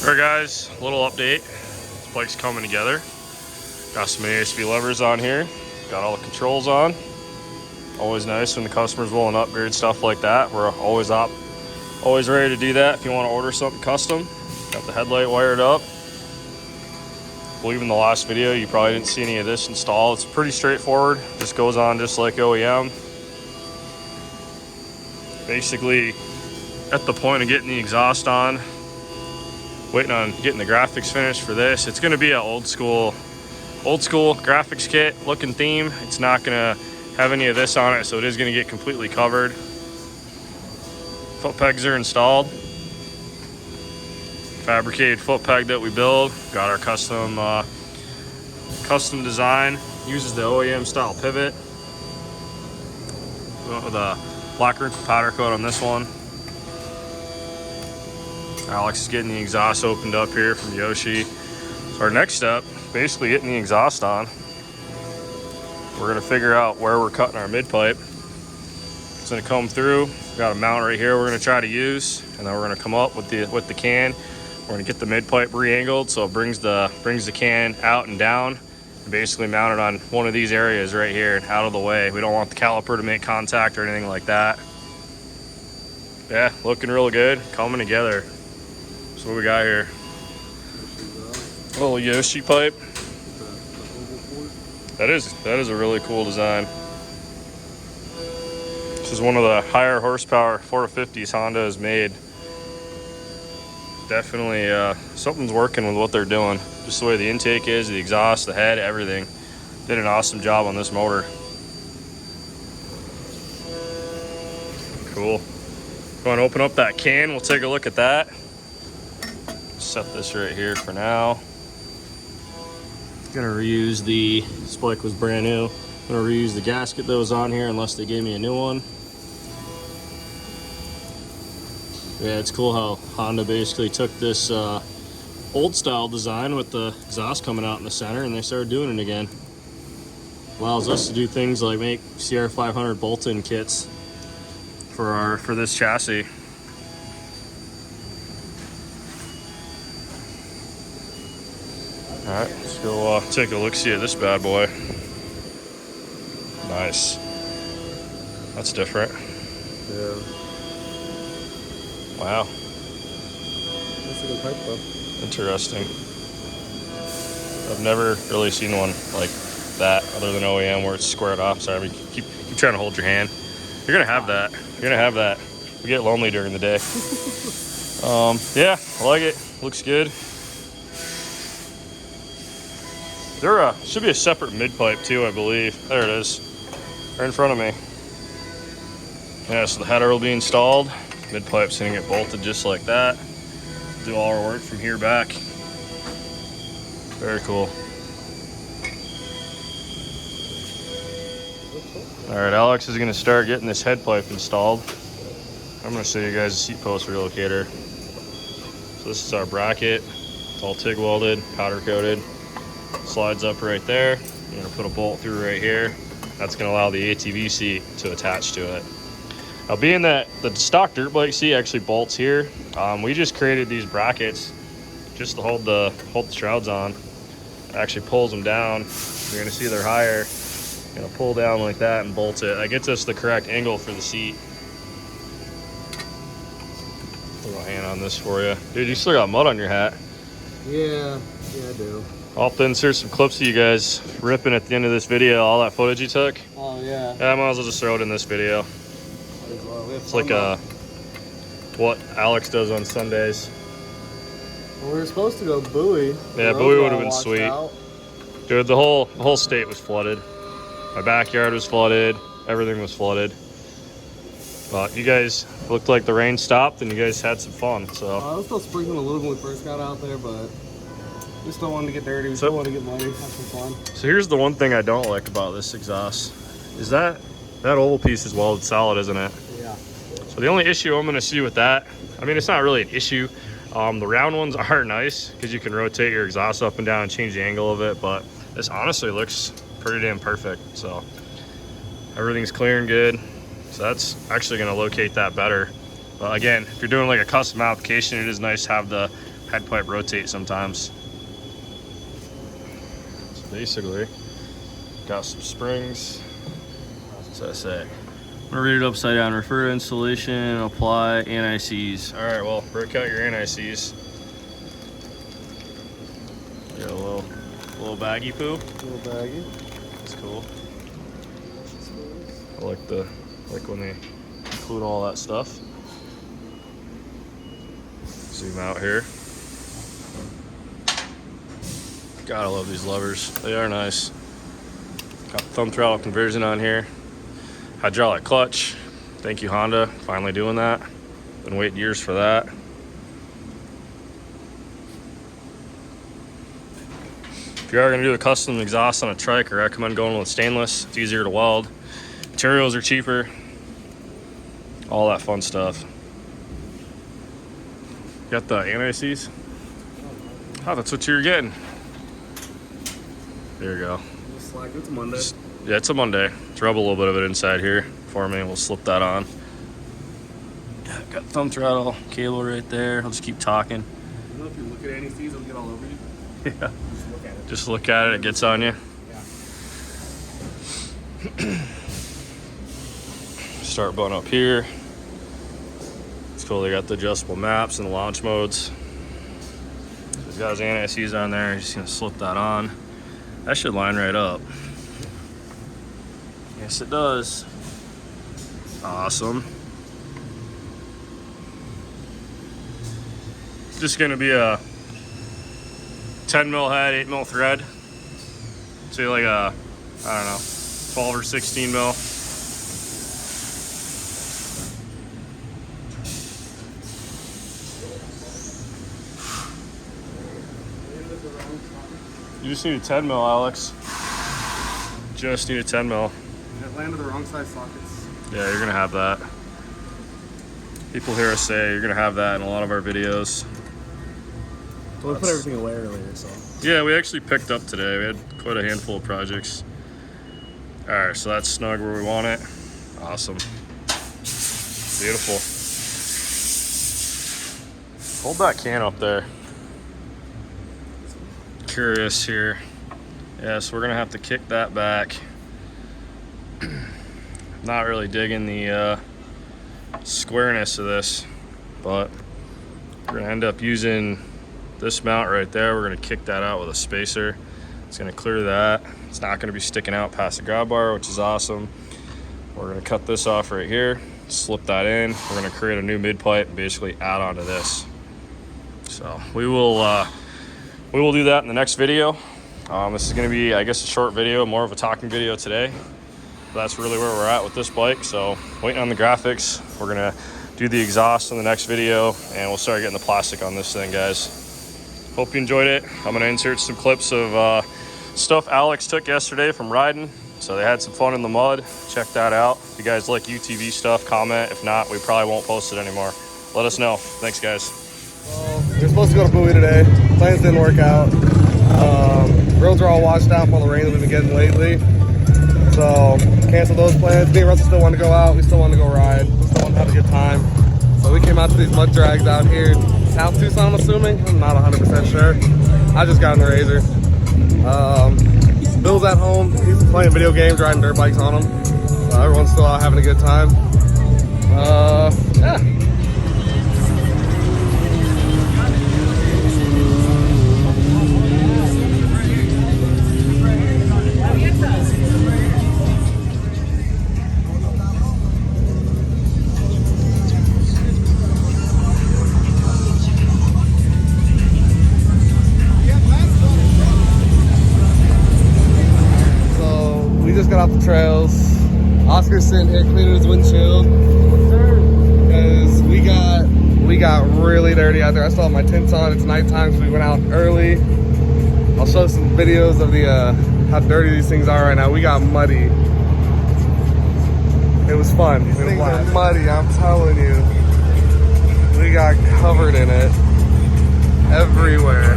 Alright guys, a little update. This bike's coming together. Got some ASB levers on here. Got all the controls on. Always nice when the customer's willing to upgrade stuff like that. We're always ready to do that if you want to order something custom. Got the headlight wired up. I believe in the last video you probably didn't see any of this installed. It's pretty straightforward. Just goes on just like OEM. Basically at the point of getting the exhaust on, waiting on getting the graphics finished for this. It's going to be an old school graphics kit looking theme. It's not going to have any of this on it, so it is going to get completely covered. Foot pegs are installed. Fabricated foot peg that we build. Got our custom design. Uses the OEM style pivot. Went with a black rinse powder coat on this one. Alex is getting the exhaust opened up here from Yoshi. So our next step, basically getting the exhaust on. We're gonna figure out where we're cutting our mid pipe. It's gonna come through. We've got a mount right here we're gonna try to use, and then we're gonna come up with the can. We're gonna get the mid pipe re-angled so it brings the can out and down, and basically mount it on one of these areas right here, out of the way. We don't want the caliper to make contact or anything like that. Yeah, looking real good, coming together. So what we got here? A little Yoshi pipe. That is a really cool design. This is one of the higher horsepower 450s Honda has made. Definitely something's working with what they're doing. Just the way the intake is, the exhaust, the head, everything. Did an awesome job on this motor. Cool. Go and open up that can. We'll take a look at that. Set this right here for now. Gonna reuse this bike was brand new. Gonna reuse the gasket that was on here unless they gave me a new one. Yeah, it's cool how Honda basically took this old style design with the exhaust coming out in the center and they started doing it again. Allows us to do things like make CRF450R bolt-in kits for this chassis. All right, let's go take a look-see at this bad boy. Nice. That's different. Yeah. Wow. That's a good pipe though. Interesting. I've never really seen one like that other than OEM where it's squared off. Sorry, I mean, keep trying to hold your hand. You're gonna have that. You're gonna have that. We get lonely during the day. Yeah, I like it. Looks good. There should be a separate mid pipe too, I believe. There it is, right in front of me. Yeah, so the header will be installed. Mid pipe's gonna get bolted just like that. Do all our work from here back. Very cool. All right, Alex is gonna start getting this head pipe installed. I'm gonna show you guys the seat post relocator. So this is our bracket. It's all TIG welded, powder coated. Slides up right there. You're gonna put a bolt through right here. That's gonna allow the ATV seat to attach to it. Now, being that the stock dirt bike seat actually bolts here, we just created these brackets just to hold the shrouds on. It actually pulls them down. You're gonna see they're higher. You're gonna pull down like that and bolt it. That gets us the correct angle for the seat. Put a hand on this for you, dude. You still got mud on your hat. Yeah, I do. I'll have to insert some clips of you guys ripping at the end of this video, all that footage you took. Oh, yeah. Yeah, I might as well just throw it in this video. It's like what Alex does on Sundays. Well, we were supposed to go Bowie. Yeah, Bowie would have been sweet. Out. Dude, the whole state was flooded. My backyard was flooded. Everything was flooded. But you guys looked like the rain stopped and you guys had some fun. So I was still sprinkling a little when we first got out there, but we still wanted to get dirty. We still wanted to get muddy. Have some fun. So here's the one thing I don't like about this exhaust is that oval piece is welded solid, isn't it? Yeah. So the only issue I'm going to see with that, I mean, it's not really an issue. The round ones are nice because you can rotate your exhaust up and down and change the angle of it, but this honestly looks pretty damn perfect. So everything's clear and good. So that's actually going to locate that better. But again, if you're doing like a custom application, it is nice to have the head pipe rotate sometimes. So basically, got some springs. What's that say? I'm gonna read it upside down. Refer to installation, apply anti-seize. All right, well, break out your anti-seize. Got a little baggy poo. A little baggy. That's cool. I like when they include all that stuff. Zoom out here. Gotta love these levers. They are nice. Got thumb throttle conversion on here. Hydraulic clutch. Thank you, Honda. Finally doing that. Been waiting years for that. If you are going to do a custom exhaust on a trike, I recommend going with stainless. It's easier to weld. Materials are cheaper. All that fun stuff. Got the anti-seize? Oh, that's what you're getting. There you go. It's like it's a Monday. Yeah, it's a Monday. Let's rub a little bit of it inside here for me. We'll slip that on. Yeah, got thumb throttle cable right there. I'll just keep talking. You know, if you look at anti-seize, it'll get all over you. Yeah. Just look at it. Just look at it. It gets on you. Yeah. Start button up here. It's cool. They got the adjustable maps and the launch modes. So he's got his anti-seize on there. He's just gonna slip that on. That should line right up. Yes, it does. Awesome. Just gonna be a 10 mil head, 8 mil thread. Say like a, I don't know, 12 or 16 mil. You just need a 10 mil, Alex. Just need a 10 mil. It landed the wrong size sockets. Yeah, you're gonna have that. People hear us say you're gonna have that in a lot of our videos. So we put everything away earlier, so. Yeah, we actually picked up today. We had quite a handful of projects. All right, so that's snug where we want it. Awesome. Beautiful. Hold that can up there. Curious here. Yeah, so we're gonna have to kick that back. Not really digging the squareness of this, but we're gonna end up using this mount right there. We're gonna kick that out with a spacer. It's gonna clear that. It's not gonna be sticking out past the grab bar, which is awesome. We're gonna cut this off right here, slip that in. We're gonna create a new mid pipe and basically add on to this. So we will do that in the next video. This is gonna be, I guess, a short video, more of a talking video today. But that's really where we're at with this bike. So waiting on the graphics. We're gonna do the exhaust in the next video and we'll start getting the plastic on this thing, guys. Hope you enjoyed it. I'm gonna insert some clips of stuff Alex took yesterday from riding. So they had some fun in the mud. Check that out. If you guys like UTV stuff, comment. If not, we probably won't post it anymore. Let us know. Thanks, guys. We were supposed to go to Bowie today. Plans didn't work out. Roads are all washed out from all the rain that we've been getting lately. So canceled those plans. Me and Russell still want to go out. We still want to go ride. We still want to have a good time. So we came out to these mud drags out here. South Tucson, I'm assuming. I'm not 100% sure. I just got in the Razor. Bill's at home. He's playing video games, riding dirt bikes on them. Everyone's still out having a good time. Yeah. Got off the trails. Oscar's sitting here cleaning his windshield because we got really dirty out there. I still have my tints on. It's nighttime, so we went out early. I'll show some videos of the how dirty these things are right now. We got muddy. It was fun. These things are muddy, I'm telling you. We got covered in it everywhere.